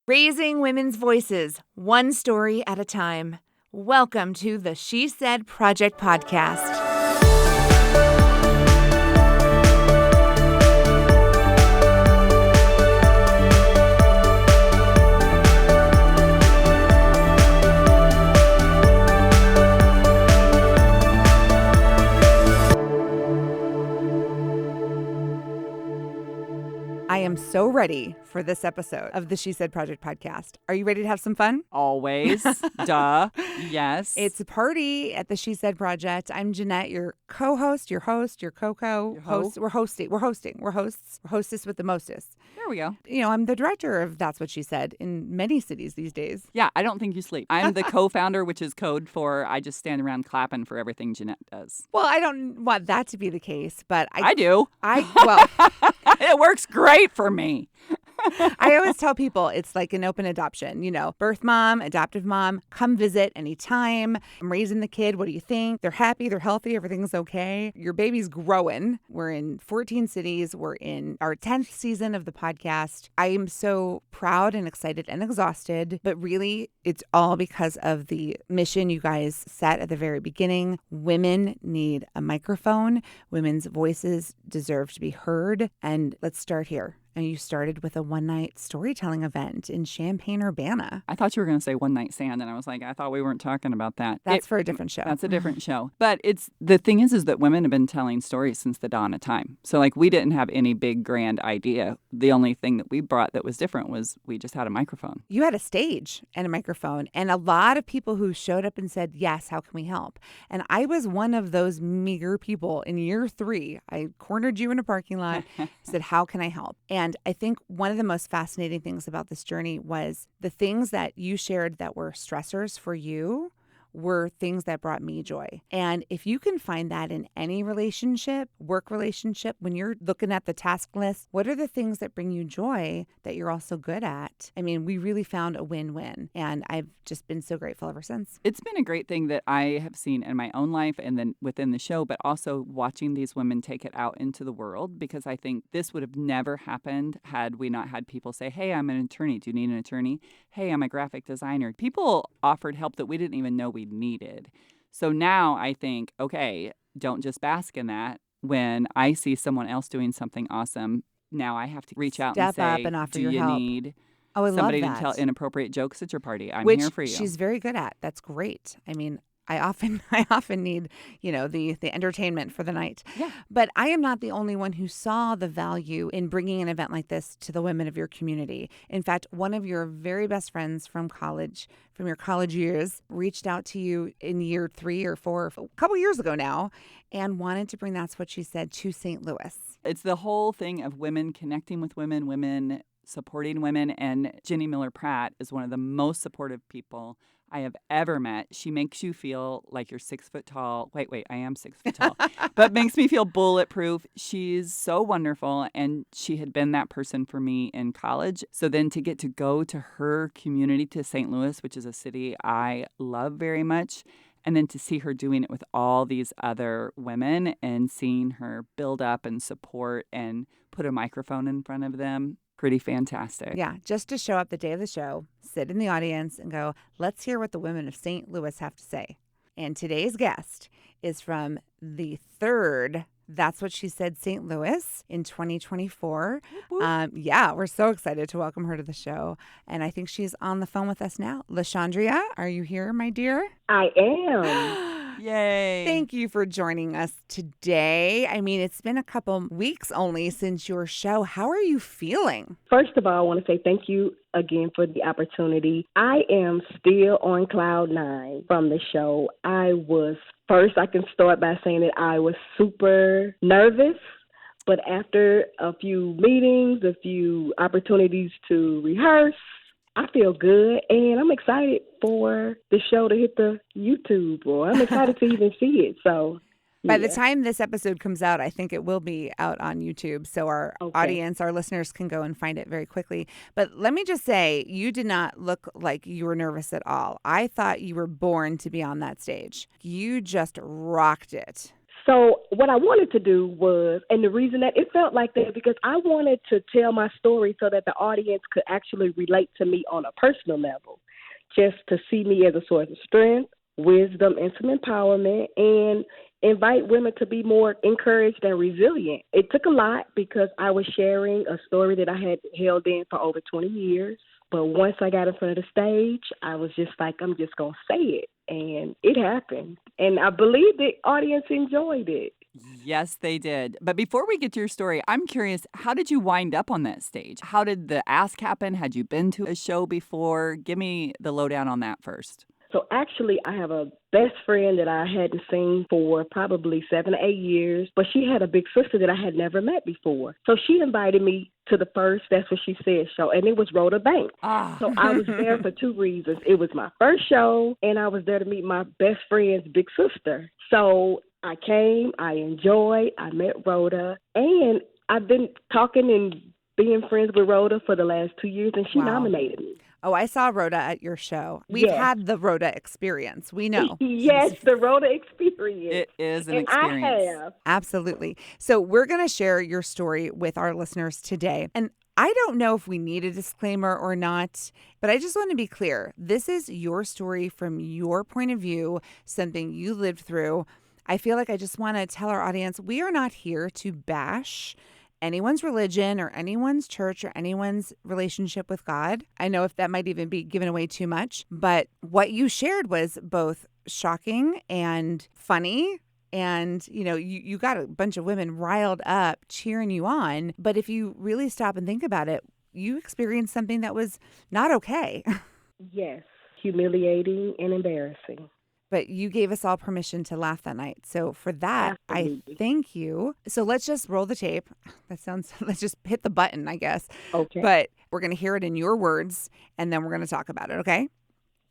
Raising women's voices, one story at a time. Welcome to the She Said Project podcast. I am so ready for this episode of the She Said Project podcast. Are you ready to have some fun? Always. Duh. Yes. It's a party at the She Said Project. I'm Jeanette, your co-host, your host, your co-host. We're hosting. We're hosts. We're hostess with the mostest. There we go. You know, I'm the director of That's What She Said in many cities these days. Yeah, I don't think you sleep. I'm the co-founder, which is code for I just stand around clapping for everything Jeanette does. Well, I don't want that to be the case, but I do. Well, it works great for me. I always tell people it's like an open adoption, birth mom, adoptive mom, come visit anytime. I'm raising the kid. What do you think? They're happy. They're healthy. Everything's okay. Your baby's growing. We're in 14 cities. We're in our 10th season of the podcast. I am so proud and excited and exhausted, but really it's all because of the mission you guys set at the very beginning. Women need a microphone. Women's voices deserve to be heard. And let's start here. And you started with a one-night storytelling event in Champaign-Urbana. I thought you were going to say One Night Stand, and I was like, I thought we weren't talking about that. That's for a different show. That's a different show. But the thing is that women have been telling stories since the dawn of time. So like we didn't have any big grand idea. The only thing that we brought that was different was we just had a microphone. You had a stage and a microphone, and a lot of people who showed up and said, yes, how can we help? And I was one of those meager people in year 3. I cornered you in a parking lot, said, how can I help? And I think one of the most fascinating things about this journey was the things that you shared that were stressors for you were things that brought me joy. And if you can find that in any relationship, work relationship, when you're looking at the task list, what are the things that bring you joy that you're also good at? I mean, we really found a win-win, and I've just been so grateful ever since. It's been a great thing that I have seen in my own life and then within the show, but also watching these women take it out into the world, because I think this would have never happened had we not had people say, hey, I'm an attorney. Do you need an attorney? Hey, I'm a graphic designer. People offered help that we didn't even know we needed. So now I think, okay, don't just bask in that. When I see someone else doing something awesome, now I have to reach out and say, Step up and offer do your you help. need Oh, I love somebody that. to tell inappropriate jokes at your party? I'm Which here for you. she's very good at. That's great. I mean, I often need, the entertainment for the night. Yeah. But I am not the only one who saw the value in bringing an event like this to the women of your community. In fact, one of your very best friends from college, from your college years, reached out to you in year 3 or 4, a couple years ago now, and wanted to bring That's What She Said to St. Louis. It's the whole thing of women connecting with women supporting women. And Jenny Miller Pratt is one of the most supportive people I have ever met. She makes you feel like you're 6 foot tall. Wait, I am 6 foot tall, but makes me feel bulletproof. She's so wonderful. And she had been that person for me in college. So then to get to go to her community, to St. Louis, which is a city I love very much, and then to see her doing it with all these other women and seeing her build up and support and put a microphone in front of them. Pretty fantastic. Yeah, just to show up the day of the show, sit in the audience and go, let's hear what the women of St. Louis have to say. And today's guest is from the 3rd That's What She Said St. Louis in 2024. Yeah, we're so excited to welcome her to the show. And I think she's on the phone with us now. LaShondria, are you here, my dear? I am. Yay. Thank you for joining us today. I mean, it's been a couple weeks only since your show. How are you feeling? First of all, I want to say thank you again for the opportunity. I am still on cloud 9 from the show. I can start by saying that I was super nervous, but after a few meetings, a few opportunities to rehearse, I feel good, and I'm excited for the show to hit the YouTube, or I'm excited to even see it. So By the time this episode comes out, I think it will be out on YouTube. So our audience, our listeners can go and find it very quickly. But let me just say, you did not look like you were nervous at all. I thought you were born to be on that stage. You just rocked it. So what I wanted to do was, and the reason that it felt like that, because I wanted to tell my story so that the audience could actually relate to me on a personal level, just to see me as a source of strength, wisdom, and some empowerment, and invite women to be more encouraged and resilient. It took a lot because I was sharing a story that I had held in for over 20 years. But once I got in front of the stage, I was just like, I'm just going to say it. And it happened. And I believe the audience enjoyed it. Yes, they did. But before we get to your story, I'm curious, how did you wind up on that stage? How did the ask happen? Had you been to a show before? Give me the lowdown on that first. So actually, I have a best friend that I hadn't seen for probably 7 or 8 years, but she had a big sister that I had never met before. So she invited me to the first That's What She Said show, and it was Rhoda Banks. So I was there for two reasons. It was my first show, and I was there to meet my best friend's big sister. So I came, I enjoyed, I met Rhoda, and I've been talking and being friends with Rhoda for the last 2 years, and she nominated me. Oh, I saw Rhoda at your show. We've had the Rhoda experience. We know. Yes, the Rhoda experience. It is an and experience. I have. Absolutely. So we're going to share your story with our listeners today. And I don't know if we need a disclaimer or not, but I just want to be clear. This is your story from your point of view, something you lived through. I feel like I just want to tell our audience, we are not here to bash anyone's religion or anyone's church or anyone's relationship with God. I know if that might even be giving away too much, but what you shared was both shocking and funny. And, you got a bunch of women riled up, cheering you on. But if you really stop and think about it, you experienced something that was not okay. Yes, humiliating and embarrassing. But you gave us all permission to laugh that night. So for that, Absolutely. I thank you. So let's just roll the tape. Let's just hit the button, I guess. Okay. But we're going to hear it in your words, and then we're going to talk about it, okay?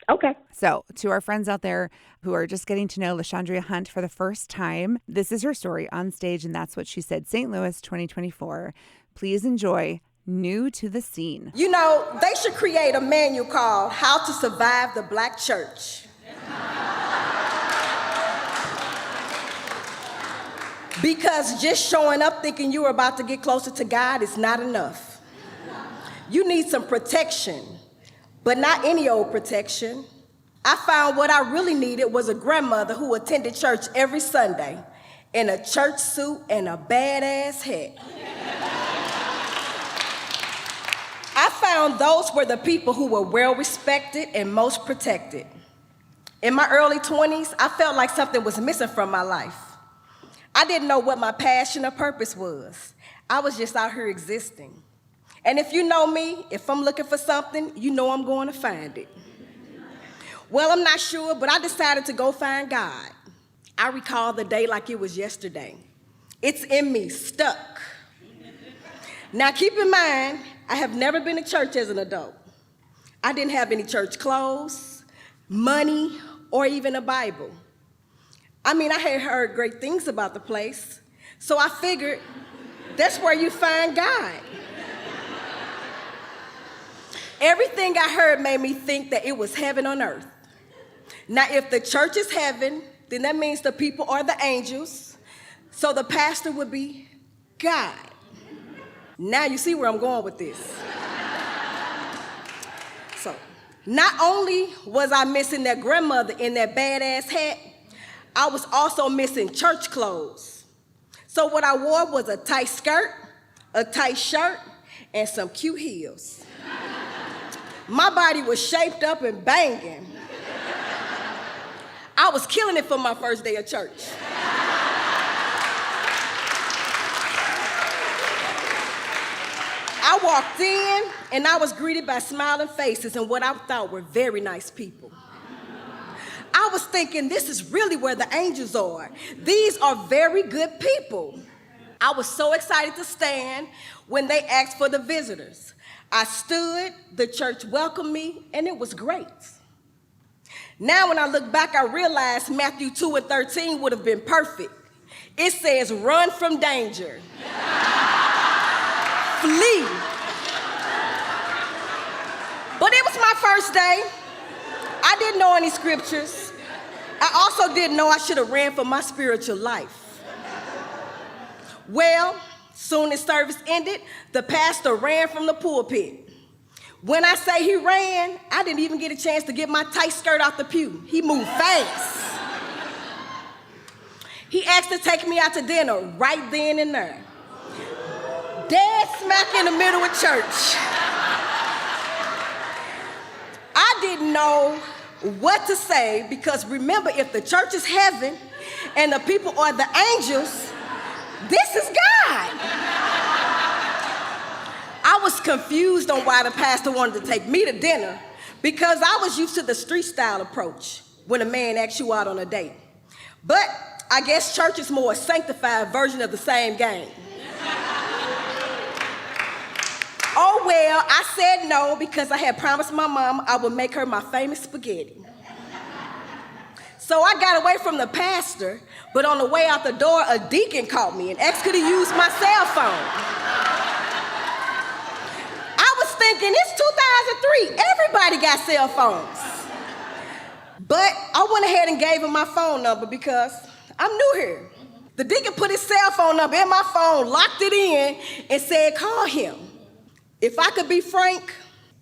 Okay. So to our friends out there who are just getting to know LaShondria Hunt for the first time, this is her story on stage, and that's what she said. St. Louis 2024. Please enjoy New to the Scene. They should create a manual called How to Survive the Black Church. Because just showing up thinking you are about to get closer to God is not enough. You need some protection, but not any old protection. I found what I really needed was a grandmother who attended church every Sunday in a church suit and a badass hat. I found those were the people who were well respected and most protected. In my early 20s, I felt like something was missing from my life. I didn't know what my passion or purpose was. I was just out here existing. And if you know me, if I'm looking for something, you know I'm going to find it. Well, I'm not sure, but I decided to go find God. I recall the day like it was yesterday. It's in me, stuck. Now, keep in mind, I have never been to church as an adult. I didn't have any church clothes, money, or even a Bible. I had heard great things about the place, so I figured that's where you find God. Everything I heard made me think that it was heaven on earth. Now, if the church is heaven, then that means the people are the angels, so the pastor would be God. Now you see where I'm going with this. So, not only was I missing that grandmother in that badass hat, I was also missing church clothes. So what I wore was a tight skirt, a tight shirt, and some cute heels. My body was shaped up and banging. I was killing it for my first day of church. I walked in, and I was greeted by smiling faces and what I thought were very nice people. I was thinking, this is really where the angels are. These are very good people. I was so excited to stand when they asked for the visitors. I stood, the church welcomed me, and it was great. Now when I look back, I realized Matthew 2:13 would have been perfect. It says, run from danger. Flee. But it was my first day. I didn't know any scriptures. I also didn't know I should have ran for my spiritual life. Well, soon as service ended, the pastor ran from the pulpit. When I say he ran, I didn't even get a chance to get my tight skirt out the pew. He moved fast. He asked to take me out to dinner right then and there. Dead smack in the middle of church. I didn't know what to say because remember, if the church is heaven and the people are the angels, this is God. I was confused on why the pastor wanted to take me to dinner because I was used to the street style approach when a man asks you out on a date. But I guess church is more a sanctified version of the same game. Oh well, I said no because I had promised my mom I would make her my famous spaghetti. So I got away from the pastor, but on the way out the door, a deacon caught me and asked could he use my cell phone. I was thinking, it's 2003, everybody got cell phones. But I went ahead and gave him my phone number because I'm new here. The deacon put his cell phone number in my phone, locked it in, and said, call him. If I could be frank,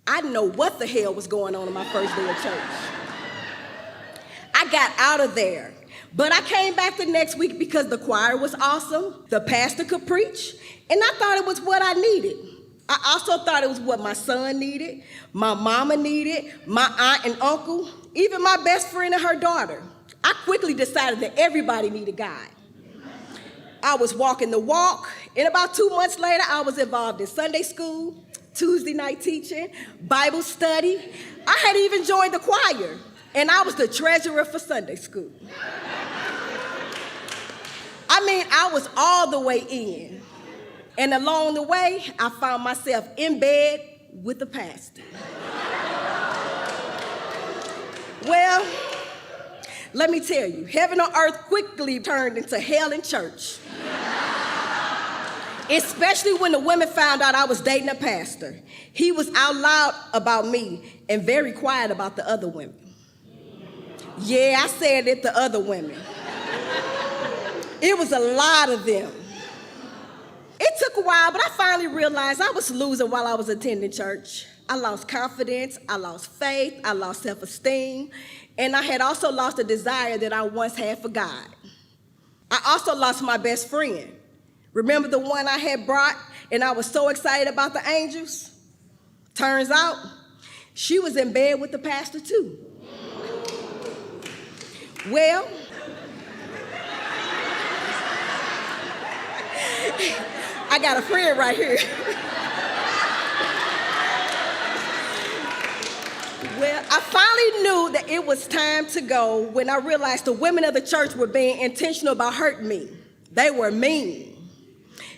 I didn't know what the hell was going on my first day of church. I got out of there, but I came back the next week because the choir was awesome, the pastor could preach, and I thought it was what I needed. I also thought it was what my son needed, my mama needed, my aunt and uncle, even my best friend and her daughter. I quickly decided that everybody needed God. I was walking the walk, and about 2 months later, I was involved in Sunday school, Tuesday night teaching, Bible study. I had even joined the choir, and I was the treasurer for Sunday school. I mean, I was all the way in. And along the way, I found myself in bed with the pastor. Well, let me tell you, heaven on earth quickly turned into hell in church. Especially when the women found out I was dating a pastor. He was out loud about me and very quiet about the other women. Yeah, I said it, the other women. It was a lot of them. It took a while, but I finally realized I was losing while I was attending church. I lost confidence, I lost faith, I lost self-esteem, and I had also lost a desire that I once had for God. I also lost my best friend. Remember the one I had brought and I was so excited about the angels? Turns out, she was in bed with the pastor too. Well, I got a friend right here. Well, I finally knew that it was time to go when I realized the women of the church were being intentional about hurting me. They were mean.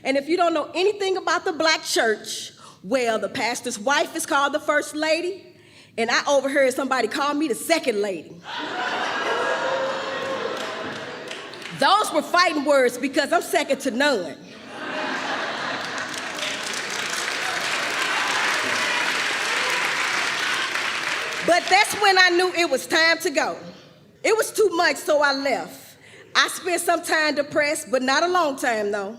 And if you don't know anything about the black church, well, the pastor's wife is called the first lady, and I overheard somebody call me the second lady. Those were fighting words because I'm second to none. But that's when I knew it was time to go. It was too much, so I left. I spent some time depressed, but not a long time, though.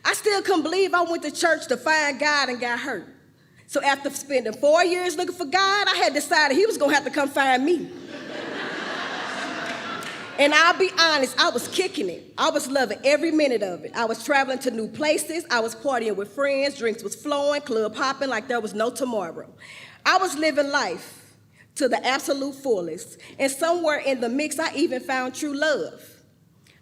I still couldn't believe I went to church to find God and got hurt. So after spending 4 years looking for God, I had decided he was going to have to come find me. And I'll be honest, I was kicking it. I was loving every minute of it. I was traveling to new places. I was partying with friends. Drinks was flowing, club hopping like there was no tomorrow. I was living life to the absolute fullest. And somewhere in the mix, I even found true love.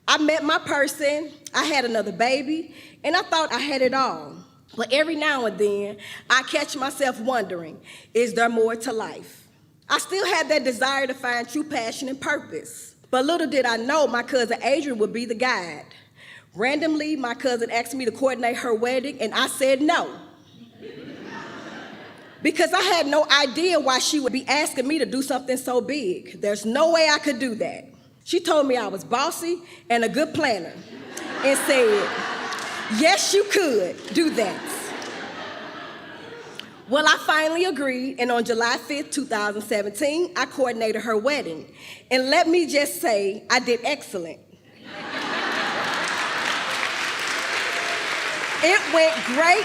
I met my person, I had another baby, and I thought I had it all. But every now and then, I catch myself wondering, is there more to life? I still had that desire to find true passion and purpose. But little did I know my cousin Adrian would be the guide. Randomly, my cousin asked me to coordinate her wedding, and I said no. Because I had no idea why she would be asking me to do something so big. There's no way I could do that. She told me I was bossy and a good planner and said, yes, you could do that. Well, I finally agreed, and on July 5th, 2017, I coordinated her wedding. And let me just say, I did excellent. It went great.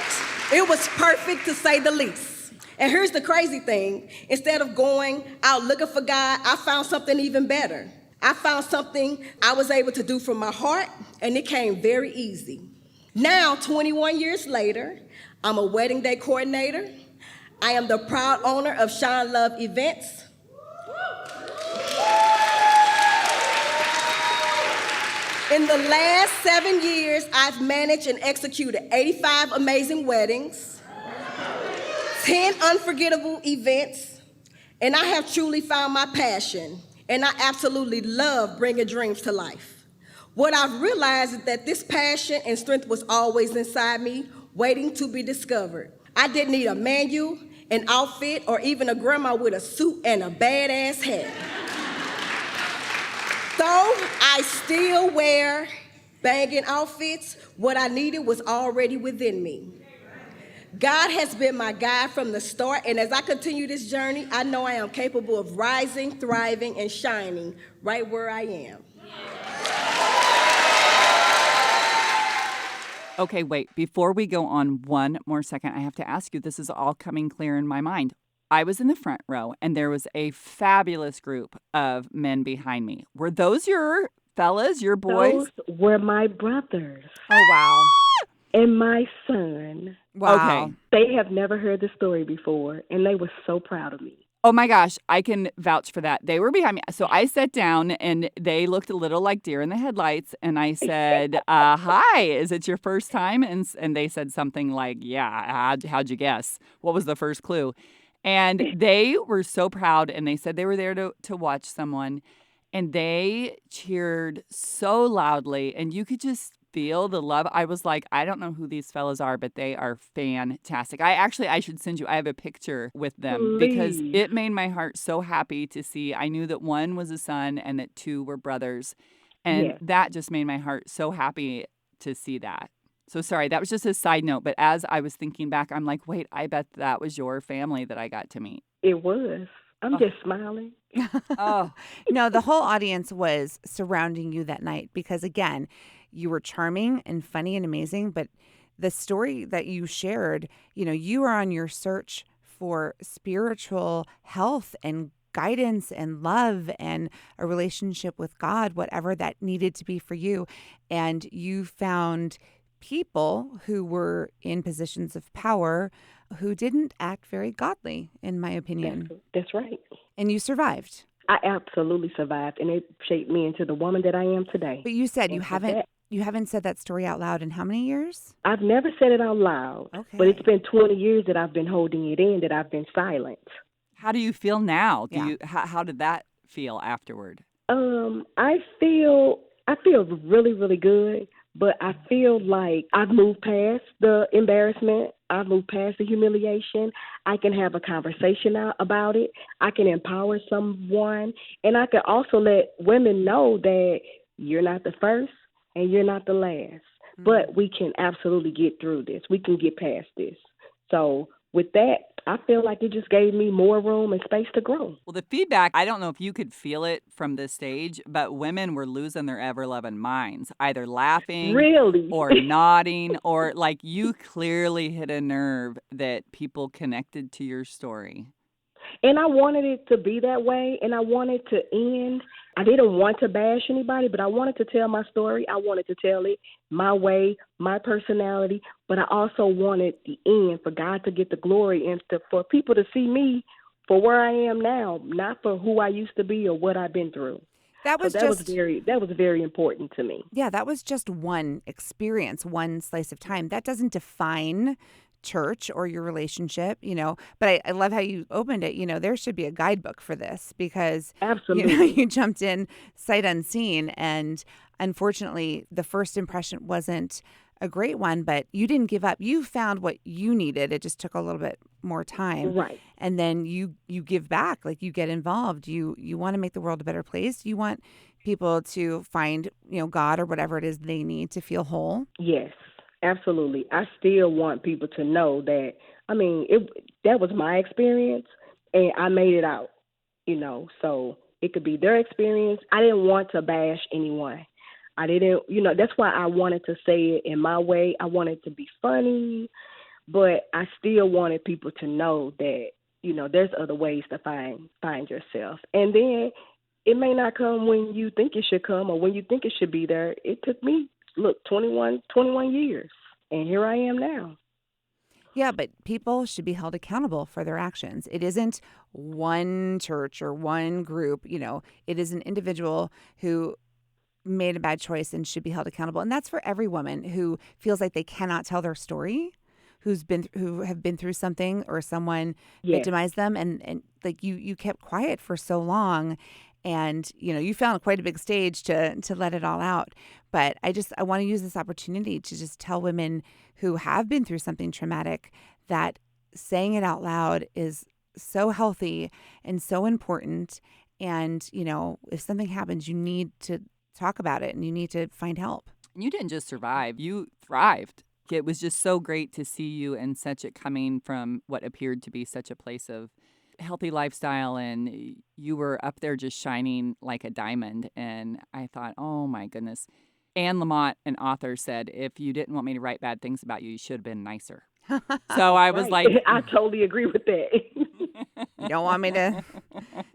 It was perfect, to say the least. And here's the crazy thing. Instead of going out looking for God, I found something even better. I found something I was able to do from my heart, and it came very easy. Now, 21 years later, I'm a wedding day coordinator. I am the proud owner of Shine Love Events. In the last 7 years, I've managed and executed 85 amazing weddings, 10 unforgettable events, and I have truly found my passion, and I absolutely love bringing dreams to life. What I've realized is that this passion and strength was always inside me, waiting to be discovered. I didn't need a manual, an outfit, or even a grandma with a suit and a badass hat. Though I still wear banging outfits, what I needed was already within me. God has been my guide from the start, and as I continue this journey, I know I am capable of rising, thriving, and shining right where I am. Okay, wait. Before we go on one more second, I have to ask you, this is all coming clear in my mind. I was in the front row, and there was a fabulous group of men behind me. Were those your fellas, your boys? Those were my brothers Oh, wow. and my son. Wow. Okay. They have never heard the story before, and they were so proud of me. Oh my gosh, I can vouch for that. They were behind me. So I sat down and they looked a little like deer in the headlights. And I said, hi, is it your first time? And they said something like, yeah, how'd you guess? What was the first clue? And they were so proud. And they said they were there to watch someone. And they cheered so loudly. And you could just feel the love. I was like, I don't know who these fellas are, but they are fantastic. I should send you, I have a picture with them because Please. it made my heart so happy to see. I knew that one was a son and that two were brothers. And Yes. that just made my heart so happy to see that. So sorry, that was just a side note. But as I was thinking back, I'm like, wait, I bet that was your family that I got to meet. It was. I'm Oh. just smiling. Oh, No, the whole audience was surrounding you that night because, again, you were charming and funny and amazing. But the story that you shared, you are on your search for spiritual health and guidance and love and a relationship with God, whatever that needed to be for you. And you found people who were in positions of power who didn't act very godly, in my opinion. That's right. And you survived. I absolutely survived, and it shaped me into the woman that I am today. But you said you And for haven't that, you haven't said that story out loud in how many years? I've never said it out loud, but it's been 20 years that I've been holding it in, that I've been silent. how do you feel now? Yeah. How did that feel afterward? I feel really, really good, but I feel like I've moved past the embarrassment. I've moved past the humiliation. I can have a conversation about it. I can empower someone, and I can also let women know that you're not the first and you're not the last. But we can absolutely get through this. We can get past this. So with that, I feel like it just gave me more room and space to grow. Well, the feedback, I don't know if you could feel it from this stage, but women were losing their ever-loving minds, either laughing Really? or nodding, or like you clearly hit a nerve that people connected to your story. And I wanted it to be that way, and I wanted to end. I didn't want to bash anybody, but I wanted to tell my story. I wanted to tell it my way, my personality, but I also wanted the end for God to get the glory and for people to see me for where I am now, not for who I used to be or what I've been through. That was So that was very important to me. Yeah, that was just one experience, one slice of time. That doesn't define church or your relationship, but I love how you opened it. There should be a guidebook for this because Absolutely. you jumped in sight unseen, and unfortunately the first impression wasn't a great one, but you didn't give up. You found what you needed. It just took a little bit more time. Right. And then you give back, like you get involved. You want to make the world a better place. You want people to find, God or whatever it is they need to feel whole. Yes, absolutely. I still want people to know that, that was my experience, and I made it out, so it could be their experience. I didn't want to bash anyone. I didn't, that's why I wanted to say it in my way. I wanted to be funny, but I still wanted people to know that, there's other ways to find yourself. And then it may not come when you think it should come or when you think it should be there. It took me, 21 years, and here I am now. Yeah, but people should be held accountable for their actions. It isn't one church or one group, it is an individual who made a bad choice and should be held accountable. And that's for every woman who feels like they cannot tell their story, who have been through something or someone victimized them, and like you kept quiet for so long, and you found quite a big stage to let it all out. But I want to use this opportunity to just tell women who have been through something traumatic that saying it out loud is so healthy and so important. And if something happens, you need to talk about it and you need to find help. You didn't just survive, you thrived. It was just so great to see you and such it coming from what appeared to be such a place of healthy lifestyle, and you were up there just shining like a diamond. And I thought, oh my goodness. Anne Lamott, an author, said, if you didn't want me to write bad things about you, you should have been nicer. So I was like, I totally agree with that. You don't want me to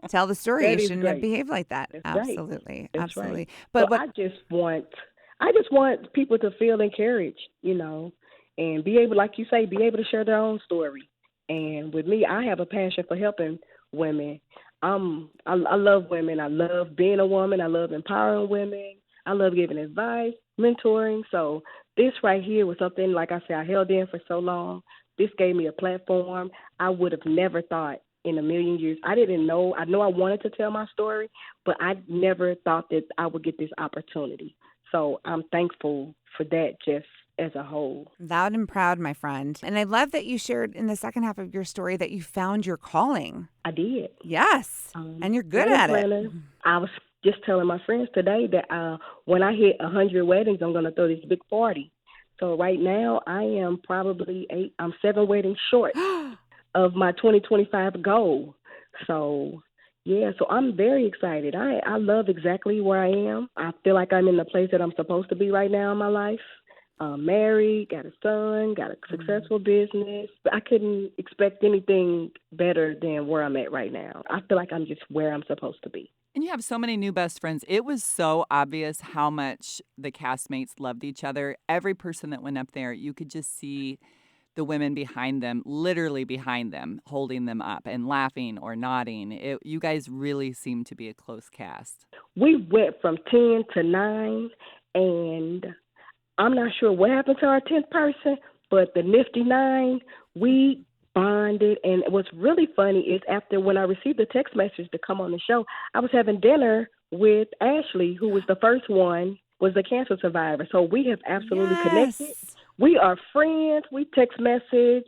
tell the story. You shouldn't have great. behaved like that. That's Absolutely. right. That's Absolutely. Right. But I just want people to feel encouraged, and be able, like you say, be able to share their own story. And with me, I have a passion for helping women. I love women. I love being a woman. I love empowering women. I love giving advice, mentoring. So this right here was something, like I said, I held in for so long. This gave me a platform. I would have never thought in a million years. I didn't know. I know I wanted to tell my story, but I never thought that I would get this opportunity. So I'm thankful for that just as a whole. Loud and proud, my friend. And I love that you shared in the second half of your story that you found your calling. I did. Yes. And you're good at it. I was just telling my friends today that when I hit 100 weddings, I'm going to throw this big party. So right now I am probably 7 weddings short of my 2025 goal. So yeah, so I'm very excited. I love exactly where I am. I feel like I'm in the place that I'm supposed to be right now in my life. Married, got a son, got a successful business. I couldn't expect anything better than where I'm at right now. I feel like I'm just where I'm supposed to be. and you have so many new best friends. It was so obvious how much the castmates loved each other. Every person that went up there, you could just see the women behind them, literally behind them, holding them up and laughing or nodding. You guys really seemed to be a close cast. We went from 10 to 9, and I'm not sure what happened to our 10th person, but the nifty 9, we bonded. And what's really funny is after when I received the text message to come on the show, I was having dinner with Ashley, who was the first one, was the cancer survivor. So we have absolutely connected. We are friends. We text message,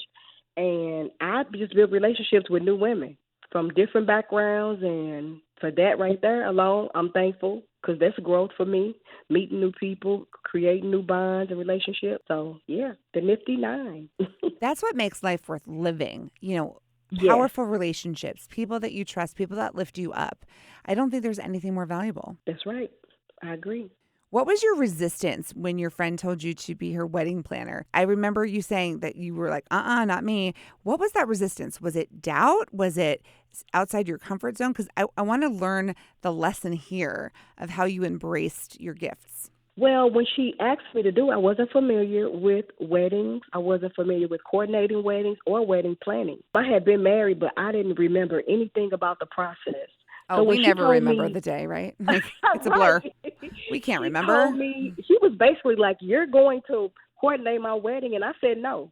and I just build relationships with new women from different backgrounds. And for that right there alone, I'm thankful because that's growth for me, meeting new people, creating new bonds and relationships. So, yeah, the nifty 9. That's what makes life worth living. Powerful relationships, people that you trust, people that lift you up. I don't think there's anything more valuable. That's right. I agree. What was your resistance when your friend told you to be her wedding planner? I remember you saying that you were like, not me. What was that resistance? Was it doubt? Was it outside your comfort zone? Because I want to learn the lesson here of how you embraced your gifts. Well, when she asked me to do it, I wasn't familiar with weddings. I wasn't familiar with coordinating weddings or wedding planning. I had been married, but I didn't remember anything about the process. Oh, we never remember the day, right? Like, it's a blur. We can't remember. She was basically like, you're going to coordinate my wedding. And I said, no.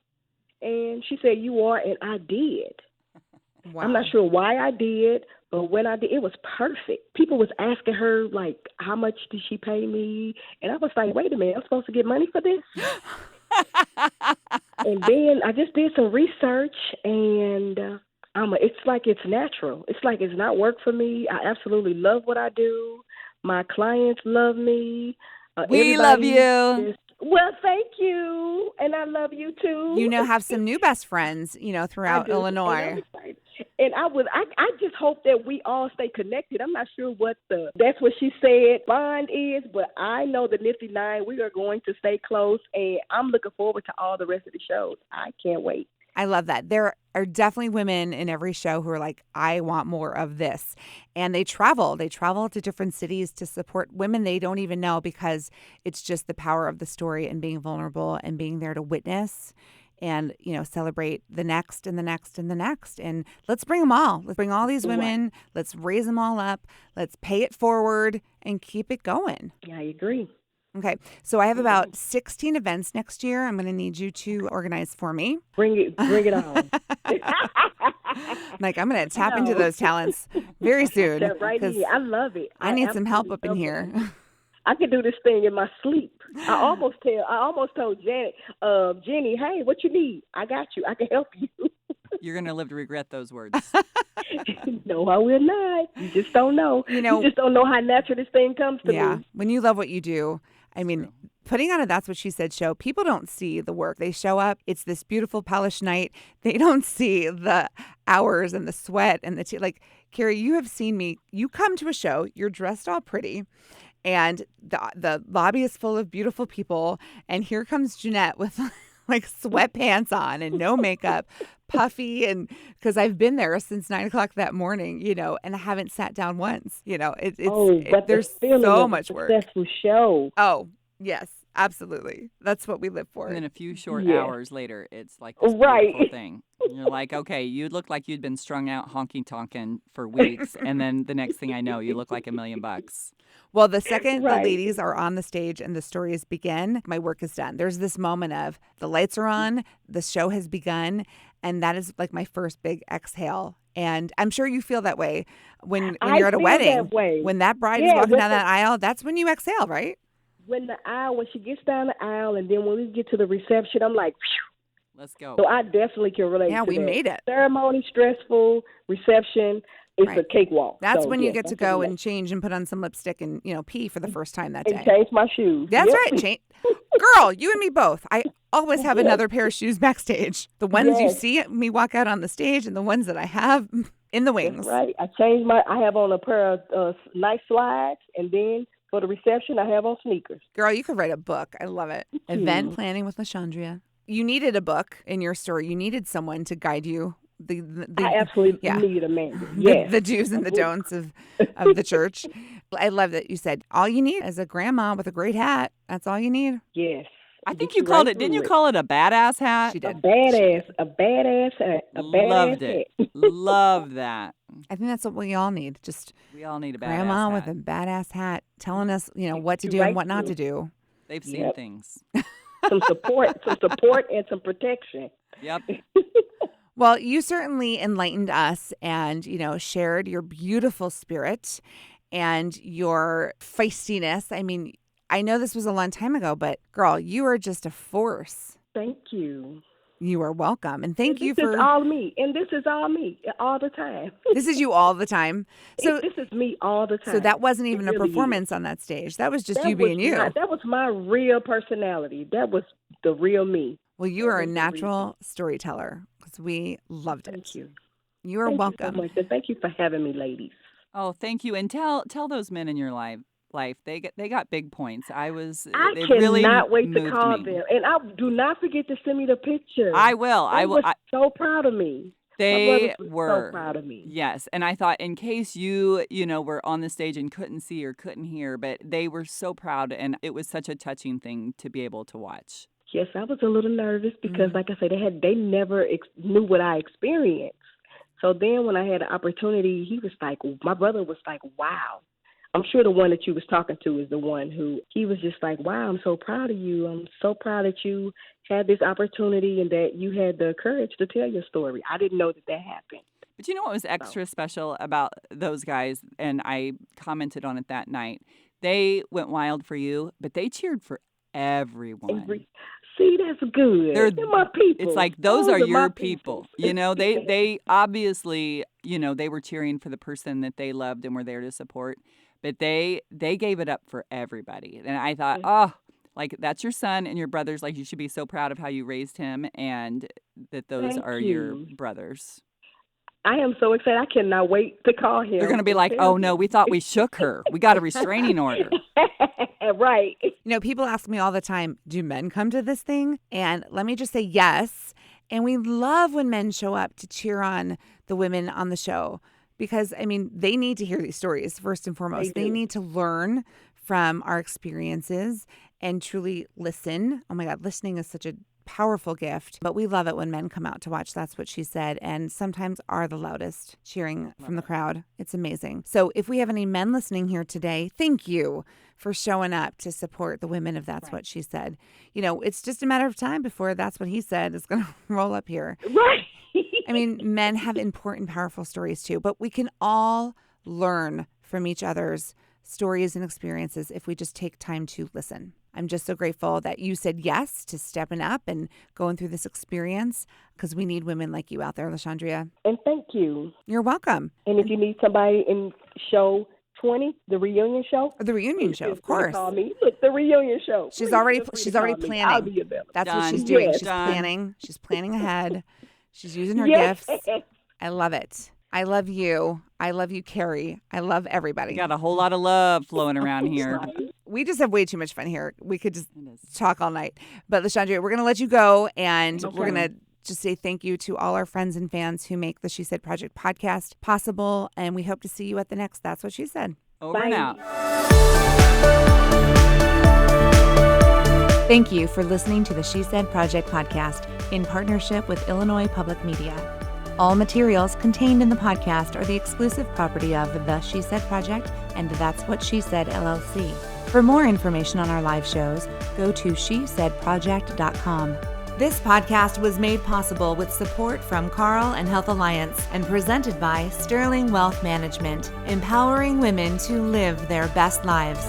And she said, you are. And I did. Wow. I'm not sure why I did, but when I did, it was perfect. People was asking her, like, how much did she pay me? And I was like, wait a minute, I'm supposed to get money for this? And then I just did some research, and it's like it's natural. It's like it's not work for me. I absolutely love what I do. My clients love me. We love you. Well, thank you. And I love you too. Have some new best friends, throughout Illinois. And I just hope that we all stay connected. I'm not sure that's what she said bond is, but I know the Nifty Nine, we are going to stay close, and I'm looking forward to all the rest of the shows. I can't wait. I love that. There are definitely women in every show who are like, I want more of this. And they travel. They travel to different cities to support women they don't even know, because it's just the power of the story and being vulnerable and being there to witness and, celebrate the next and the next and the next. And let's bring them all. Let's bring all these women. Let's raise them all up. Let's pay it forward and keep it going. Yeah, I agree. Okay, so I have about 16 events next year. I'm going to need you to organize for me. Bring it on. I'm going to tap into those talents very soon. That right here. I love it. I need some help up in here. I can do this thing in my sleep. I almost told Janet, Jenny, hey, what you need? I got you. I can help you. You're going to live to regret those words. No, I will not. You just don't know. You just don't know how natural this thing comes to me. Yeah, when you love what you do. I mean, putting on a That's What She Said show, people don't see the work. They show up. It's this beautiful, polished night. They don't see the hours and the sweat and the like, Carrie, you have seen me. You come to a show. You're dressed all pretty. And the lobby is full of beautiful people. And here comes Jeanette with like sweatpants on and no makeup, puffy. And because I've been there since 9 o'clock that morning, and I haven't sat down once, there's so much work. Successful show. Oh, yes, absolutely. That's what we live for. And then a few short hours later, it's like this beautiful thing. And you're like, okay, you look like you'd been strung out honky-tonkin' for weeks. And then the next thing I know, you look like $1 million. Well, the second the ladies are on the stage and the stories begin, my work is done. There's this moment of the lights are on, the show has begun, and that is like my first big exhale. And I'm sure you feel that way when you're at a wedding. That way. When that bride is walking down that aisle, that's when you exhale, right? When she gets down the aisle, and then when we get to the reception, I'm like, phew. Let's go. So I definitely can relate to we that. made it. Ceremony, stressful, reception. It's a cakewalk. That's when you get to go and change and put on some lipstick and, pee for the first time that day. And change my shoes. That's right. Girl, you and me both. I always have another pair of shoes backstage. The ones you see me walk out on the stage and the ones that I have in the wings. That's right. I have on a pair of nice slides, and then for the reception, I have on sneakers. Girl, you could write a book. I love it. Event planning with LaShondria. You needed a book in your story. You needed someone to guide you. I absolutely need a man. Yes. The do's and the don'ts of the church. I love that you said all you need is a grandma with a great hat. That's all you need. Yes. I think you called it. Didn't you call it a badass hat? She did. A badass hat. Loved it. Love that. I think that's what we all need. We all need a badass grandma hat. with a badass hat telling us, what to do and what not to do. They've seen things. Some support and some protection. Yep. Well, you certainly enlightened us and, shared your beautiful spirit and your feistiness. I mean, I know this was a long time ago, but girl, you are just a force. Thank you. You are welcome. And thank you for... This is all me. And this is all me all the time. This is you all the time. So this is me all the time. So that wasn't even a performance on that stage. That was just you being you. That was my real personality. That was the real me. Well, you are a natural storyteller because we loved it. Thank you. You are welcome. Thank you so much. Thank you for having me, ladies. Oh, thank you. And tell those men in your life they got big points. I they cannot really wait to call me. them. And do not forget to send me the picture. I will. They were so proud of me. They were so proud of me. Yes. And I thought in case you were on the stage and couldn't see or couldn't hear, but they were so proud, and it was such a touching thing to be able to watch. Yes, I was a little nervous because, like I said, they never knew what I experienced. So then when I had the opportunity, my brother was like, wow. I'm sure the one that you was talking to is the one who, he was just like, wow, I'm so proud of you. I'm so proud that you had this opportunity and that you had the courage to tell your story. I didn't know that happened. But you know what was extra special about those guys, and I commented on it that night? They went wild for you, but they cheered for everyone. See, that's good. They're my people. It's like those are your people. They obviously, they were cheering for the person that they loved and were there to support. But they gave it up for everybody. And I thought, that's your son and your brothers. Like, you should be so proud of how you raised him and that those are your brothers. I am so excited. I cannot wait to call him. They're going to be like, oh, no, we thought we shook her. We got a restraining order. Right. You know, people ask me all the time, do men come to this thing? And let me just say yes. And we love when men show up to cheer on the women on the show because, I mean, they need to hear these stories first and foremost. They need to learn from our experiences and truly listen. Oh my God, listening is such a powerful gift, but we love it when men come out to watch That's What She Said and sometimes are the loudest cheering from the crowd. It's amazing. So if we have any men listening here today, thank you for showing up to support the women of That's What She Said. You know, it's just a matter of time before That's What He Said is going to roll up here. Right. I mean, men have important, powerful stories too, but we can all learn from each other's stories and experiences if we just take time to listen. I'm just so grateful that you said yes to stepping up and going through this experience because we need women like you out there, LaShondria. And thank you. You're welcome. And if you need somebody in show 20, the reunion show. The reunion show, of course. Call me. Look, the reunion show. She's already planning. I'll be available. That's Done. what she's doing. Yes. She's planning. She's planning ahead. She's using her gifts. I love it. I love you. I love you, Carrie. I love everybody. We got a whole lot of love flowing around here. We just have way too much fun here. We could just talk all night. But LaShondria, we're going to let you go, and we're going to just say thank you to all our friends and fans who make the She Said Project podcast possible, and we hope to see you at the next That's What She Said. Over and out. Thank you for listening to the She Said Project podcast in partnership with Illinois Public Media. All materials contained in the podcast are the exclusive property of the She Said Project and That's What She Said, LLC. For more information on our live shows, go to shesaidproject.com. This podcast was made possible with support from Carl and Health Alliance and presented by Sterling Wealth Management, empowering women to live their best lives.